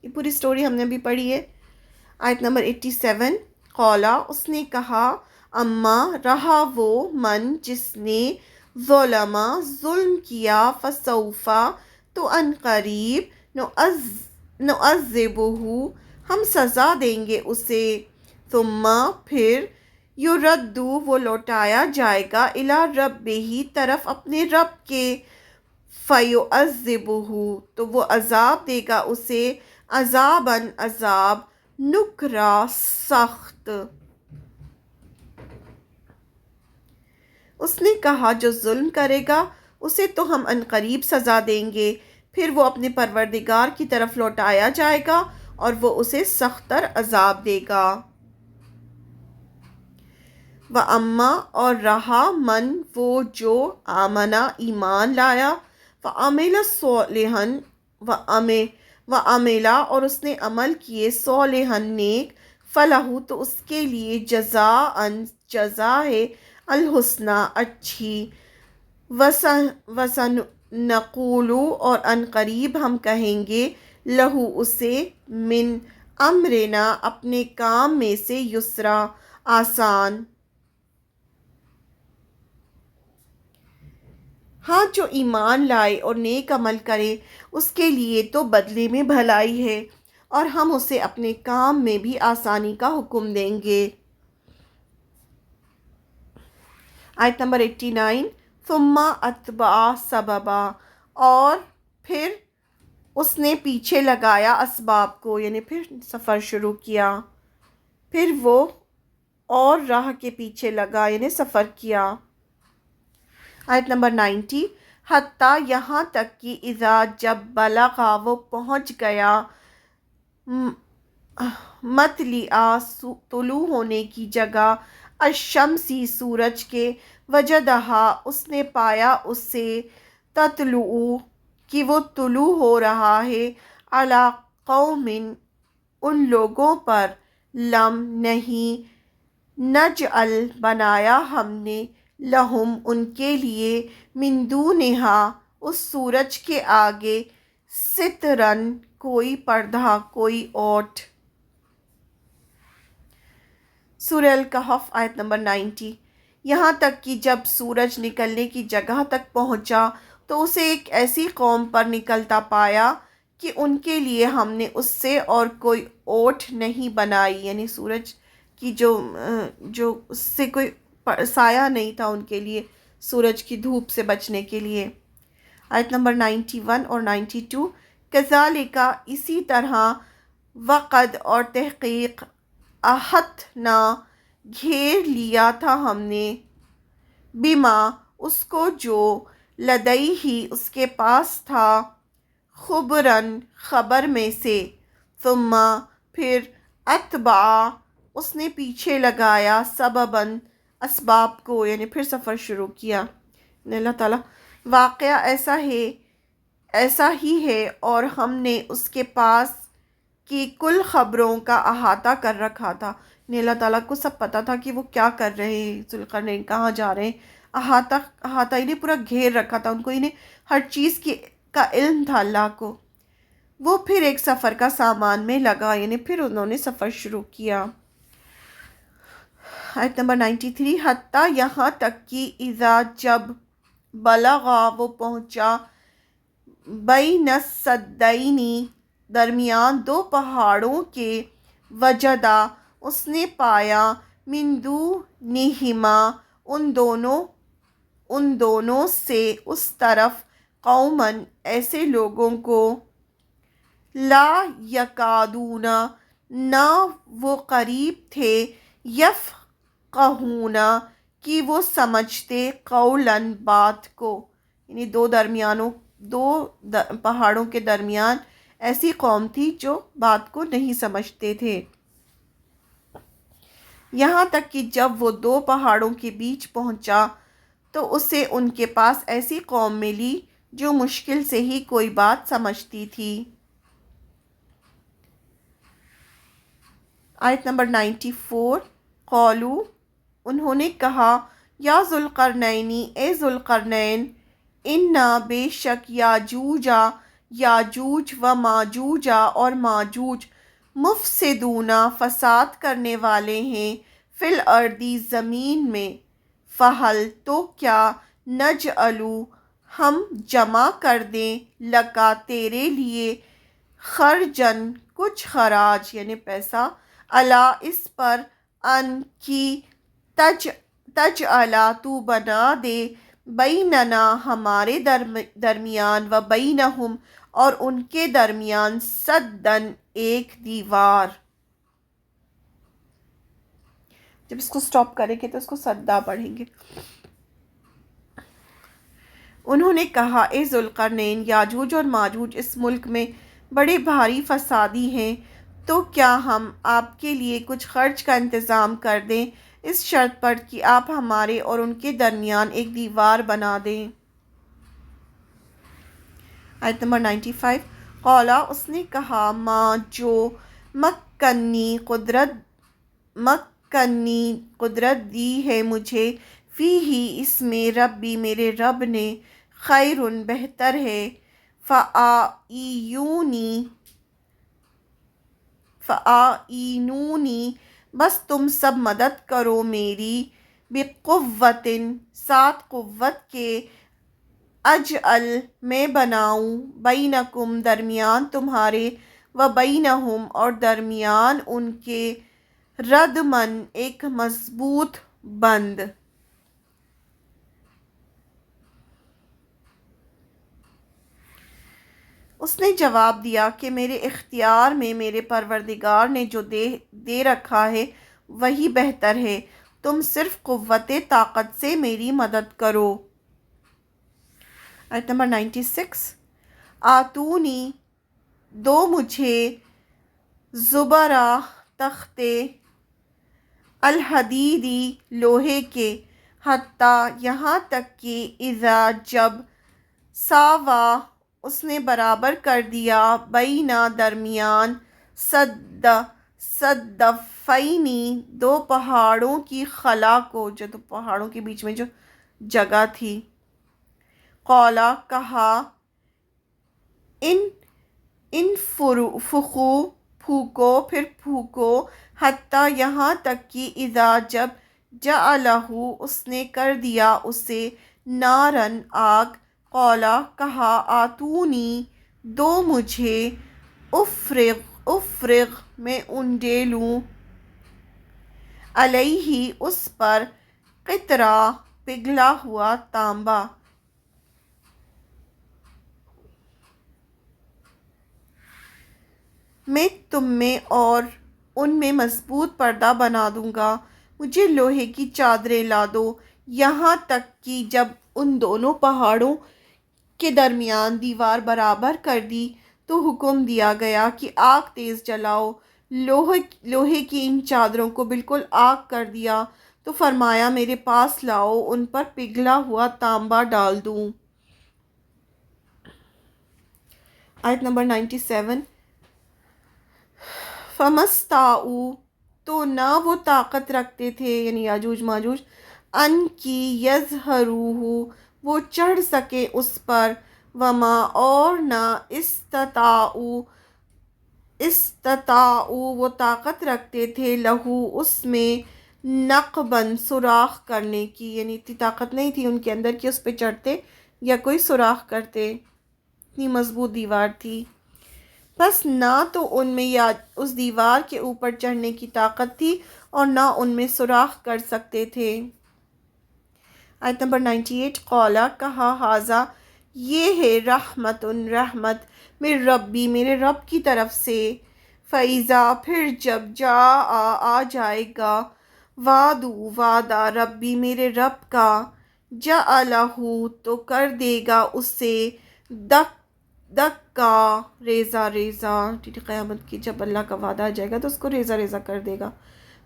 یہ پوری سٹوری ہم نے بھی پڑھی ہے۔ آیت نمبر 87۔ قولا، اس نے کہا، اما، رہا وہ، من، جس نے، ظلم، ظلم کیا، فسوفا، تو ان قریب، نعذبہ، ہم سزا دیں گے اسے، ثم، پھر، یردو وہ لوٹایا جائے گا الی ربہ طرف اپنے رب کے، فیعذبہ تو وہ عذاب دے گا اسے، عذاباً عذاب، نکرا سخت۔ اس نے کہا جو ظلم کرے گا اسے تو ہم عنقریب سزا دیں گے، پھر وہ اپنے پروردگار کی طرف لوٹایا جائے گا اور وہ اسے سخت تر عذاب دے گا۔ وَأَمَّا اور رہا من وہ جو آمنا ایمان لایا، وَعَمِلَ صَالِحًا وَعَمِلَ اور اس نے عمل کیے، صالحًا نیک، فَلَہُ تو اس کے لیے جزاءً جزا ہے، الحسنی اچھی، وَسَنُقِولُ اور عن قریب ہم کہیں گے، لہو اسے، من امرنا اپنے کام میں سے، یسرا آسان۔ ہاں جو ایمان لائے اور نیک عمل کرے اس کے لیے تو بدلے میں بھلائی ہے، اور ہم اسے اپنے کام میں بھی آسانی کا حکم دیں گے۔ آیت نمبر 89، ثم اتبع سببا اور پھر اس نے پیچھے لگایا اسباب کو، یعنی پھر سفر شروع کیا، پھر وہ اور راہ کے پیچھے لگا یعنی سفر کیا۔ آیت نمبر 90، حتیٰ یہاں تک کہ اذا جب بلغا وہ پہنچ گیا، مطلع طلوع ہونے کی جگہ، الشمسی سورج کے، وجدہا اس نے پایا اسے، تطلع کہ وہ طلوع ہو رہا ہے، علی قوم ان لوگوں پر، لم نہیں، نجعل بنایا ہم نے، لہم ان کے لیے، من دونہا اس سورج کے آگے، سترن کوئی پردہ، کوئی اوٹ۔ سورہ الکہف آیت نمبر 90، یہاں تک کہ جب سورج نکلنے کی جگہ تک پہنچا تو اسے ایک ایسی قوم پر نکلتا پایا کہ ان کے لیے ہم نے اس سے اور کوئی اوٹ نہیں بنائی، یعنی سورج کی جو اس سے کوئی سایہ نہیں تھا ان کے لیے، سورج کی دھوپ سے بچنے کے لیے۔ آیت نمبر 91 اور 92، کذالک اسی طرح، وقد اور تحقیق، احطنا گھیر لیا تھا ہم نے، بما اس کو جو، لدیہ اس کے پاس تھا، خبرن خبر میں سے، ثم پھر، اتبع اس نے پیچھے لگایا، سبباً اسباب کو، یعنی پھر سفر شروع کیا۔ اللہ تعالیٰ واقعہ ایسا ہی ہے، اور ہم نے اس کے پاس کی کل خبروں کا احاطہ کر رکھا تھا، یعنی اللہ تعالیٰ کو سب پتہ تھا کہ وہ کیا کر رہے ہیں، ذوالقرنین کہاں جا رہے ہیں، احاطہ انہیں پورا گھیر رکھا تھا، ان کو انہیں ہر چیز کا علم تھا اللہ کو۔ وہ پھر ایک سفر کا سامان میں لگا، یعنی پھر انہوں نے سفر شروع کیا۔ آیت نمبر 93، حتیٰ یہاں تک کہ اذا جب بلغا وہ پہنچا، بین السدین درمیان دو پہاڑوں کے، وجدا اس نے پایا، من دونہما ان دونوں سے، اس طرف، قومن ایسے لوگوں کو، لا یکادون نہ وہ قریب تھے، یفقہون کہ وہ سمجھتے، قولاً بات کو، یعنی دو پہاڑوں کے درمیان ایسی قوم تھی جو بات کو نہیں سمجھتے تھے۔ یہاں تک کہ جب وہ دو پہاڑوں کے بیچ پہنچا تو اسے ان کے پاس ایسی قوم ملی جو مشکل سے ہی کوئی بات سمجھتی تھی۔ آیت نمبر 94، قالو انہوں نے کہا، یا ذوالقرنین اے ذوالقرنین، انا بے شک، یاجوج و ماجوج اور ماجوج، مفسدون فساد کرنے والے ہیں، فی الارض زمین میں، فہل تو کیا، نجعلو ہم جمع کر دیں، لکا تیرے لیے، خرجن کچھ خراج یعنی پیسہ، علی اس پر، ان کی، تج تجعلا تو بنا دے بیننا ہمارے درمیان و بینہم اور ان کے درمیان سدن ایک دیوار. جب اس کو سٹاپ کریں گے تو اس کو سدا پڑھیں گے. انہوں نے کہا اے ذوالقرنین یاجوج اور ماجوج اس ملک میں بڑے بھاری فسادی ہیں، تو کیا ہم آپ کے لیے کچھ خرچ کا انتظام کر دیں اس شرط پر کہ آپ ہمارے اور ان کے درمیان ایک دیوار بنا دیں. آیت نمبر 95. قولا اس نے کہا ماں جو مکنی قدرت دی ہے مجھے فی ہی اس میں ربی میرے رب نے خیرن بہتر ہے فآئینونی بس تم سب مدد کرو میری بقوتٍ ساتھ قوت کے اجعل میں بناؤں بینکم درمیان تمہارے و بینہم اور درمیان ان کے ردمن ایک مضبوط بند. اس نے جواب دیا کہ میرے اختیار میں میرے پروردگار نے جو دے رکھا ہے وہی بہتر ہے، تم صرف قوت طاقت سے میری مدد کرو. آیت نمبر 96. آتونی دو مجھے زبرا تختے الحدیدی لوہے کے حتیٰ یہاں تک کہ اذا جب ساوا اس نے برابر کر دیا بینا درمیان صدفینی دو پہاڑوں کی خلا کو، جو دو پہاڑوں کے بیچ میں جو جگہ تھی. قولا کہا انفخو پھونکو پھر پھونکو حتیٰ یہاں تک کہ اذا جب جعلہ اس نے کر دیا اسے نارن آگ. قولا کہا آتونی دو مجھے افرغ میں انڈیلوں علیہ اس پر قطرہ پگھلا ہوا تانبا. میں تم میں اور ان میں مضبوط پردہ بنا دوں گا. مجھے لوہے کی چادریں لا دو یہاں تک کہ جب ان دونوں پہاڑوں کے درمیان دیوار برابر کر دی تو حکم دیا گیا کہ آگ تیز جلاؤ. لوہے کی ان چادروں کو بالکل آگ کر دیا تو فرمایا میرے پاس لاؤ ان پر پگھلا ہوا تانبا ڈال دوں. آیت نمبر 97. فَمَسْتَطَاعُوا تو نہ وہ طاقت رکھتے تھے یعنی یاجوج ماجوج ان کی یظہروہ وہ چڑھ سکے اس پر، وما اور نہ استطاعوا وہ طاقت رکھتے تھے لہو اس میں نقباً سوراخ کرنے کی، یعنی اتنی طاقت نہیں تھی ان کے اندر کہ اس پہ چڑھتے یا کوئی سوراخ کرتے، اتنی مضبوط دیوار تھی. بس نہ تو ان میں یا اس دیوار کے اوپر چڑھنے کی طاقت تھی اور نہ ان میں سوراخ کر سکتے تھے. آیت نمبر 98. قولا کہا ھذا یہ ہے رحمت من ربی میرے رب کی طرف سے. فَإِذَا پھر جب آ جائے گا وعدہ ربی میرے رب کا جعلہ تو کر دے گا اسے دکا ریزہ قیامت کی جب اللہ کا وعدہ آ جائے گا تو اس کو ریزہ کر دے گا.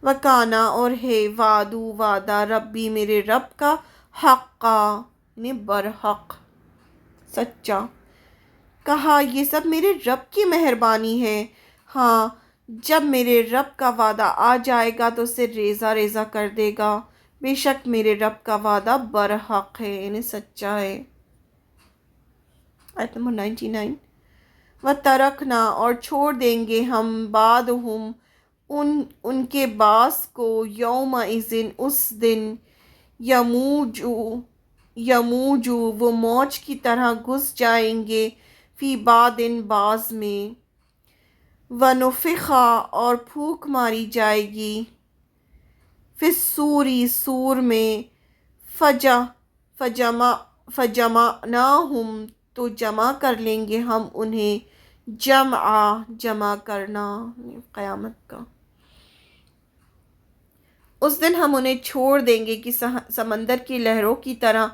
وکانا اور ہے وعدہ ربی میرے رب کا حقا یعنی برحق سچا. کہا یہ سب میرے رب کی مہربانی ہے، ہاں جب میرے رب کا وعدہ آ جائے گا تو اسے ریزہ کر دے گا، بے شک میرے رب کا وعدہ برحق ہے یعنی سچا ہے. آیت نمبر 99. وَتَرَکْنَا اور چھوڑ دیں گے ہم بعدہم ان کے بعض کو یومئذ اس دن یموجو وہ موج کی طرح گھس جائیں گے فی بعضٍ بعض میں. وَنُفِخَ اور پھونک ماری جائے گی پھر سوری سور میں، فجما فجمعناہم تو جمع کر لیں گے ہم انہیں، جمع کرنا قیامت کا۔ اس دن ہم انہیں چھوڑ دیں گے کہ سمندر کی لہروں کی طرح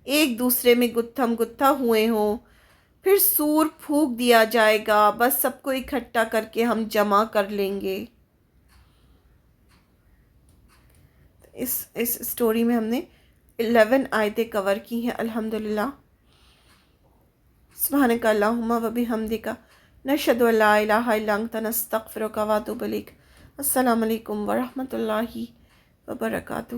ایک دوسرے میں گتھم گتھا ہوئے ہوں۔ پھر سور پھونک دیا جائے گا، بس سب کو اکٹھا کر کے ہم جمع کر لیں گے۔ اس سٹوری میں ہم نے 11 آیتیں کور کی ہیں الحمدللہ۔ سبحانک اللہم و بحمدک، نشہد ان لا الہ الا انت، نستغفرک و نتوب الیک۔ السلام علیکم ورحمۃ اللہ وبرکاتہ۔